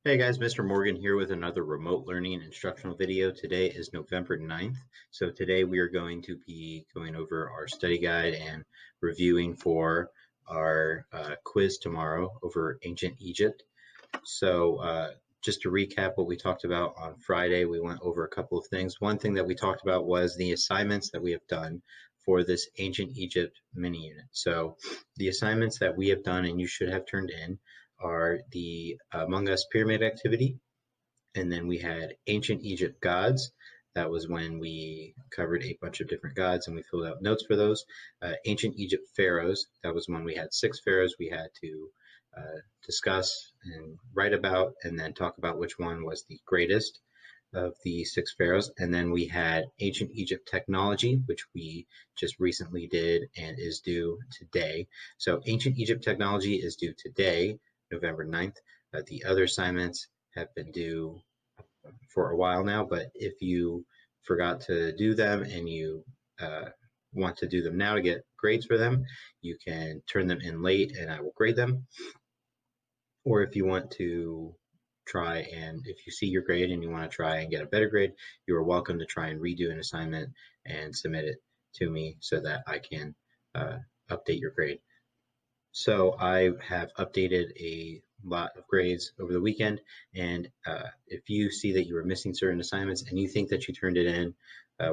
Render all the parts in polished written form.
Hey guys, Mr. Morgan here with another remote learning and instructional video. Today is November 9th. So today we are going to be going over our study guide and reviewing for our quiz tomorrow over ancient Egypt. So just to recap what we talked about on Friday, we went over a couple of things. One thing that we talked about was the assignments that we have done for this ancient Egypt mini unit. So the assignments that we have done and you should have turned in are the Among Us pyramid activity, and then we had ancient Egypt gods. That was when we covered a bunch of different gods and we filled out notes for those. Ancient Egypt pharaohs. That was when we had 6 pharaohs we had to discuss and write about, and then talk about which one was the greatest of the 6 pharaohs. And then we had ancient Egypt technology, which we just recently did and is due today. So ancient Egypt technology is due today, November 9th. The other assignments have been due for a while now, but if you forgot to do them and you want to do them now to get grades for them, you can turn them in late and I will grade them. Or if you want to try and if you see your grade and you want to try and get a better grade, you are welcome to try and redo an assignment and submit it to me so that I can update your grade. So I have updated a lot of grades over the weekend, and if you see that you were missing certain assignments and you think that you turned it in,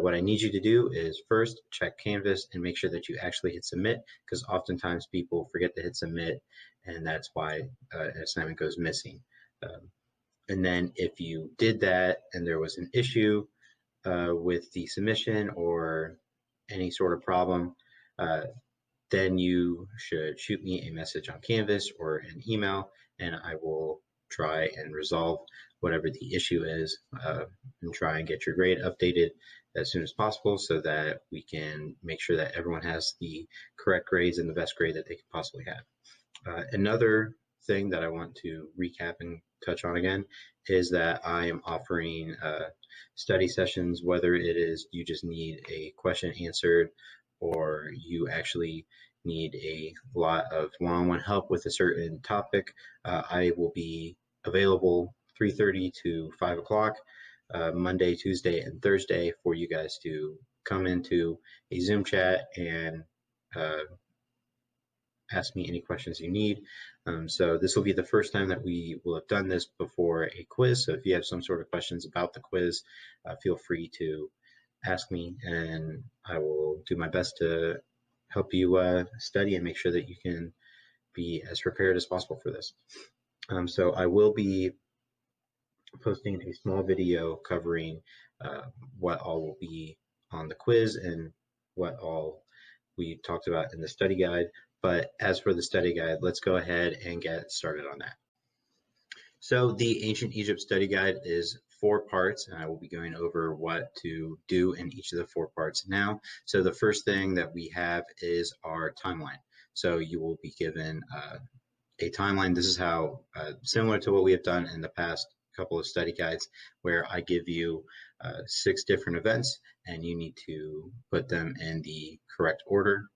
what I need you to do is first check Canvas and make sure that you actually hit submit, because oftentimes people forget to hit submit, and that's why an assignment goes missing. And then if you did that and there was an issue with the submission or any sort of problem, then you should shoot me a message on Canvas or an email, and I will try and resolve whatever the issue is and try and get your grade updated as soon as possible so that we can make sure that everyone has the correct grades and the best grade that they could possibly have. Another thing that I want to recap and touch on again is that I am offering study sessions, whether it is you just need a question answered or you actually need a lot of one-on-one help with a certain topic. I will be available 3:30 to 5 o'clock Monday, Tuesday, and Thursday for you guys to come into a Zoom chat and ask me any questions you need. So this will be the first time that we will have done this before a quiz. So if you have some sort of questions about the quiz, feel free to ask me and I will do my best to help you study and make sure that you can be as prepared as possible for this. So I will be posting a small video covering what all will be on the quiz and what all we talked about in the study guide. But as for the study guide, let's go ahead and get started on that. So the Ancient Egypt Study Guide is 4 parts, and I will be going over what to do in each of the 4 parts now. So the first thing that we have is our timeline. So you will be given a timeline. This is how similar to what we have done in the past couple of study guides, where I give you 6 different events and you need to put them in the correct order.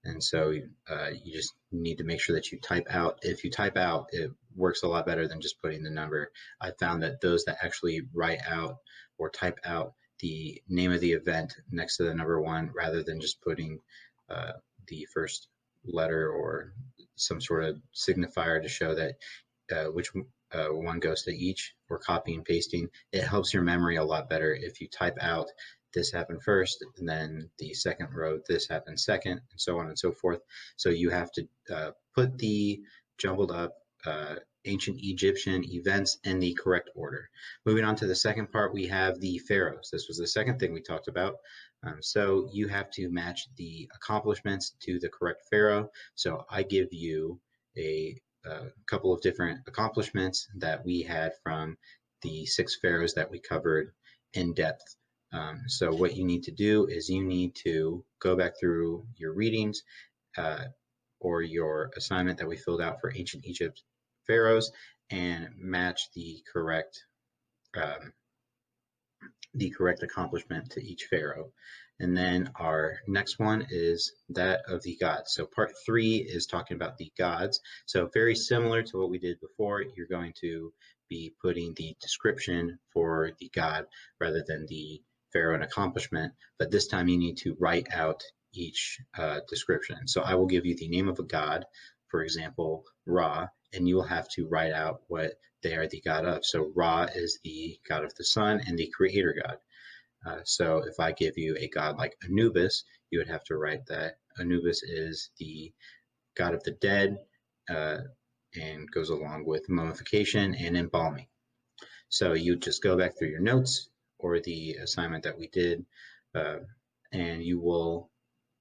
And so you just need to make sure that you type out. If you type out, it works a lot better than just putting the number. I found that those that actually write out or type out the name of the event next to the number 1 rather than just putting the first letter or some sort of signifier to show that which one goes to each, or copy and pasting, it helps your memory a lot better if you type out this happened first and then the second row this happened second, and so on and so forth. So you have to put the jumbled up ancient Egyptian events in the correct order. Moving on to the second part, we have the pharaohs. This was the second thing we talked about. So you have to match the accomplishments to the correct pharaoh. So I give you a couple of different accomplishments that we had from the 6 pharaohs that we covered in depth. So what you need to do is you need to go back through your readings or your assignment that we filled out for ancient Egypt pharaohs and match the correct accomplishment to each pharaoh. And then our next one is that of the gods. So part 3 is talking about the gods. So very similar to what we did before, you're going to be putting the description for the god rather than the pharaoh and accomplishment, but this time you need to write out each description. So I will give you the name of a god, for example, Ra, and you will have to write out what they are the god of. So Ra is the god of the sun and the creator god. So if I give you a god like Anubis, you would have to write that Anubis is the god of the dead and goes along with mummification and embalming. So you just go back through your notes or the assignment that we did, and you will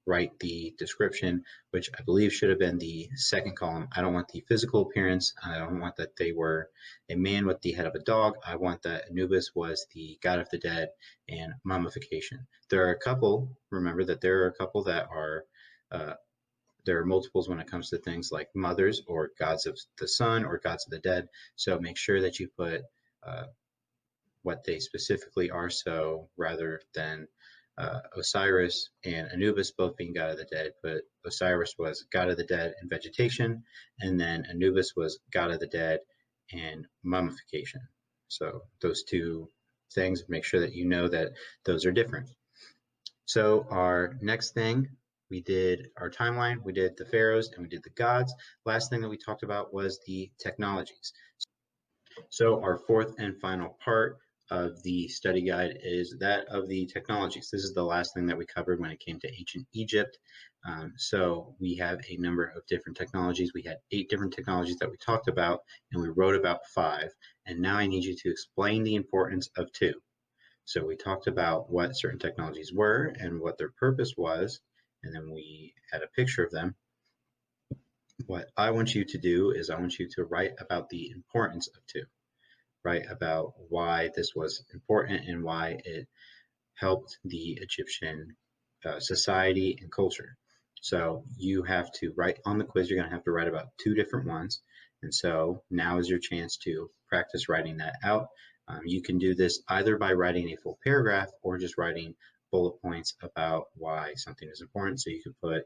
write the description, which I believe should have been the second column. I don't want the physical appearance. I don't want that they were a man with the head of a dog. I want that Anubis was the god of the dead and mummification. There are a couple, remember that there are a couple that are, there are multiples when it comes to things like mothers or gods of the sun or gods of the dead. So make sure that you put what they specifically are. So rather than Osiris and Anubis both being god of the dead, but Osiris was god of the dead and vegetation, and then Anubis was god of the dead and mummification. So those two things, make sure that you know that those are different. So our next thing, we did our timeline, we did the pharaohs, and we did the gods. Last thing that we talked about was the technologies. So our fourth and final part of the study guide is that of the technologies. This is the last thing that we covered when it came to ancient Egypt. So we have a number of different technologies. We had 8 different technologies that we talked about, and we wrote about 5. And now I need you to explain the importance of 2. So we talked about what certain technologies were and what their purpose was, and then we had a picture of them. What I want you to do is I want you to write about the importance of 2. Write about why this was important and why it helped the Egyptian society and culture. So you have to write on the quiz, you're going to have to write about 2 different ones. And so now is your chance to practice writing that out. You can do this either by writing a full paragraph or just writing bullet points about why something is important. So you could put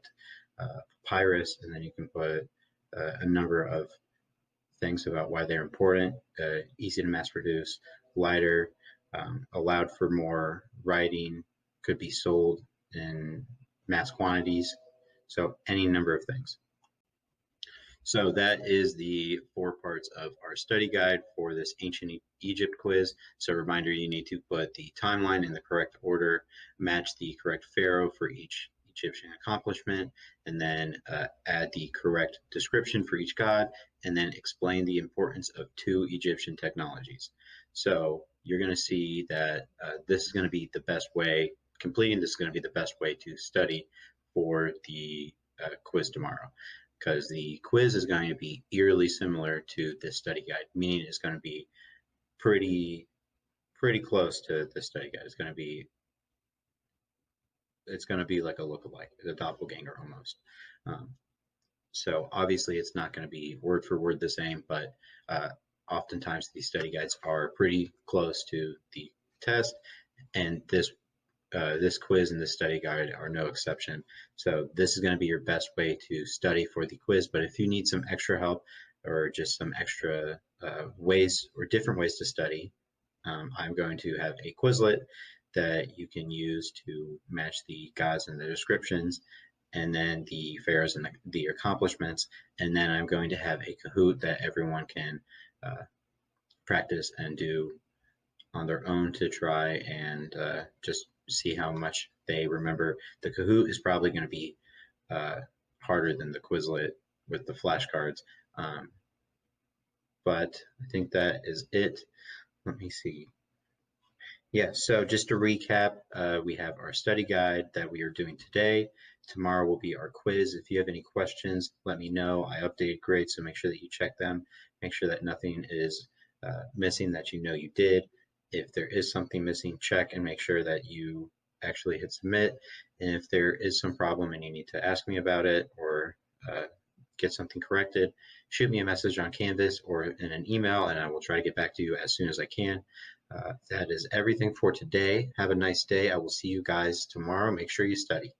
papyrus, and then you can put a number of things about why they're important, easy to mass produce, lighter, allowed for more writing, could be sold in mass quantities. So any number of things. So that is the 4 parts of our study guide for this ancient Egypt quiz. So reminder, you need to put the timeline in the correct order, match the correct pharaoh for each Egyptian accomplishment, and then add the correct description for each god, and then explain the importance of 2 Egyptian technologies. So you're going to see that this is going to be the best way, completing this is going to be the best way to study for the quiz tomorrow, because the quiz is going to be eerily similar to this study guide, meaning it's going to be pretty close to the study guide. It's going to be like a lookalike, a doppelganger almost. So obviously it's not going to be word for word the same, but oftentimes these study guides are pretty close to the test, and this quiz and this study guide are no exception. So this is going to be your best way to study for the quiz. But if you need some extra help or just some extra ways or different ways to study, I'm going to have a Quizlet that you can use to match the gods and the descriptions, and then the pharaohs and the accomplishments. And then I'm going to have a Kahoot that everyone can practice and do on their own to try and just see how much they remember. The Kahoot is probably going to be harder than the Quizlet with the flashcards, but I think that is it. Let me see. Yeah, so just to recap, we have our study guide that we are doing today. Tomorrow will be our quiz. If you have any questions, let me know. I updated grades, so make sure that you check them. Make sure that nothing is missing that you know you did. If there is something missing, check and make sure that you actually hit submit. And if there is some problem and you need to ask me about it or get something corrected, shoot me a message on Canvas or in an email, and I will try to get back to you as soon as I can. That is everything for today. Have a nice day. I will see you guys tomorrow. Make sure you study.